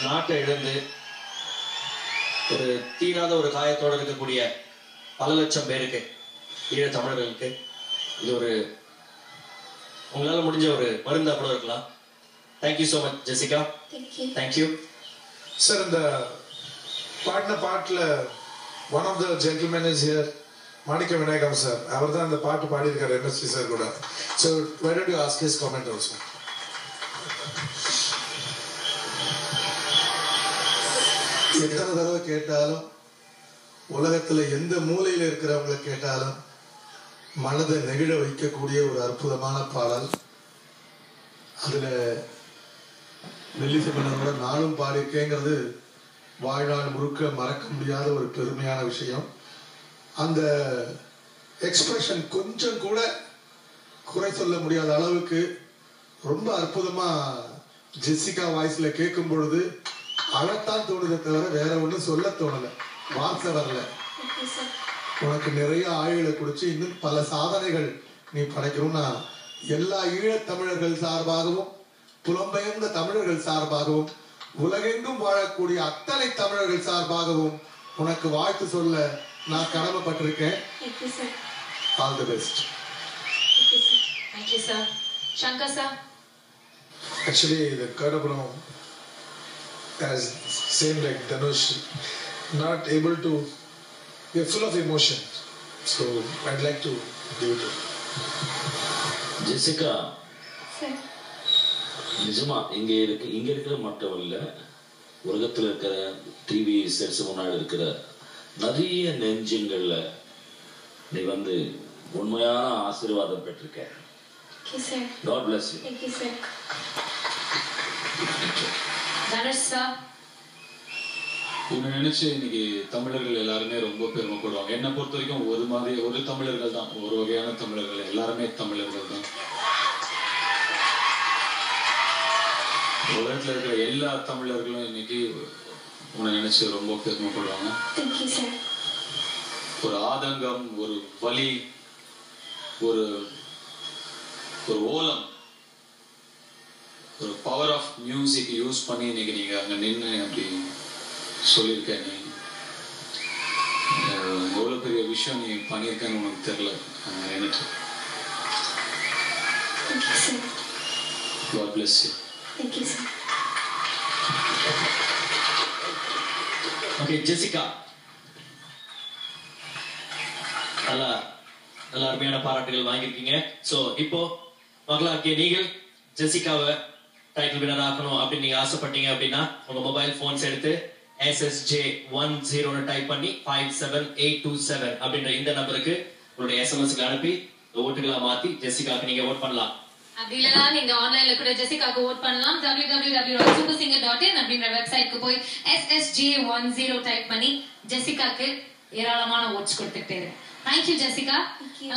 நாட்டை இழந்து ஒரு தீராத ஒரு காயத்தோடு இருக்கக்கூடிய பல லட்சம் பேருக்கு, ஈழ தமிழர்களுக்கு இது ஒரு உங்களால முடிஞ்ச ஒரு மருந்தா கூட இருக்கலாம். Thank you so much Jessica. Thank you sir. இந்த பாடின பாட்டுல one of the gentleman is here, Manikka Vinayagam sir. அவர் தான் அந்த பாட்டு பாடியிருக்காரு எம்எஸ்டி சார் கூட. So why don't you ask his comment also? எத்தனை தடவை கேட்டாலும், உலகத்துல எந்த மூலையில இருக்கிறவங்களை கேட்டாலும் மனதை நெகிழ வைக்கக்கூடிய ஒரு அற்புதமான பாடல். அதுல வெள்ளிசெம்மனோட நானும் பாடியிருக்கேங்கிறது வாழ்நாள் முழுக்க மறக்க முடியாத ஒரு பெருமையான விஷயம். அந்த எக்ஸ்பிரஷன் கொஞ்சம் கூட குறை சொல்ல முடியாத அளவுக்கு ரொம்ப அற்புதமா ஜெசிகா வாய்ஸ்ல கேட்கும் பொழுது அழத்தான் தோணுதை தவிர வேற ஒன்றும் சொல்ல தோணல, வார்த்தை வரல. உனக்கு நிறைய ஆயுளை குடிச்சு இன்னும் பல சாதனைகள் நீ படைக்கணும். நான் எல்லா ஈழத் தமிழர்கள் சார்பாகவும், புலம்பெயர்ந்த தமிழர்கள் சார்பாகவும், உலகெங்கும் வாழக்கூடிய அத்தனை தமிழர்கள் சார்பாகவும் உனக்கு வாழ்த்து சொல்ல நான் கடமைப்பட்டிருக்கேன். All the best. Thank you sir. Shankar sir. Actually the Kadapram as same like Dhanush, not able to, we are full of emotion, so I'd like to give it to Jessica. Sir. நிஜமா இங்க இருக்கிற மட்டும் இல்ல, உலகத்துல இருக்கிற TV sets முன்னாடி இருக்கிற நிறைய நெஞ்சங்கள்ல நீ வந்து உண்மையான ஆசீர்வாதம் பெற்றிருக்க. Okay sir. God bless you. Thank you sir. Dhanush sir. உன்னை நினைச்சு இன்னைக்கு தமிழர்கள் எல்லாருமே ரொம்ப பெருமைப்படுவாங்க. என்னை பொறுத்த வரைக்கும் ஒரு தமிழர்கள் தான், ஒரு வகையான தமிழர்கள், எல்லாருமே தமிழர்கள் தான். உலகத்துல இருக்கிற எல்லா தமிழர்களும் இன்னைக்கு உன்னை நினைச்சு ரொம்ப பெருமைப்படுவாங்க. Thank you sir. ஒரு ஆதங்கம், ஒரு வலி, ஒரு ஓலம், ஒரு பவர் ஆஃப் மியூசிக் யூஸ் பண்ணி இன்னைக்கு நீங்க அங்க நின்று அப்படி சொல்லியிருக்க. நீ எவ்வளவு பெரிய விஷயம் நீ பண்ணியிருக்கன்னு உனக்கு தெரியல எனக்கு. Thank you sir. God bless you. Thank you sir. Okay Jessica, நல்ல அருமையான பாராட்டுகள் வாங்கியிருக்கீங்க. சோ இப்போ மகளாகிய நீங்கள் ஜெசிகாவை டைட்டில் வினர் ஆக்கணும் அப்படின்னு நீங்க ஆசைப்பட்டீங்க அப்படின்னா உங்க மொபைல் போன்ஸ் எடுத்து SSJ10 டைப் பண்ணி 57827 அப்படின்ற இந்த நம்பருக்கு உங்களுடைய எஸ்எம்எஸ்க்கு அனுப்பி ஓட்டுகளா மாத்தி ஜெசிகாக்கு நீங்க ஓட் பண்ணலாம். அப்படி இல்லனா நீங்க ஆன்லைன்ல கூட ஜெசிகாக்கு ஓட் பண்ணலாம். www.supersinger.in அப்படின்ற வெப்சைட்க்கு போய் SSJ10 டைப் பண்ணி ஜெசிகாக்கு ஏராளமான ஓட்ஸ் கொடுத்துட்டே இருங்க. Thank you Jessica. Thank you.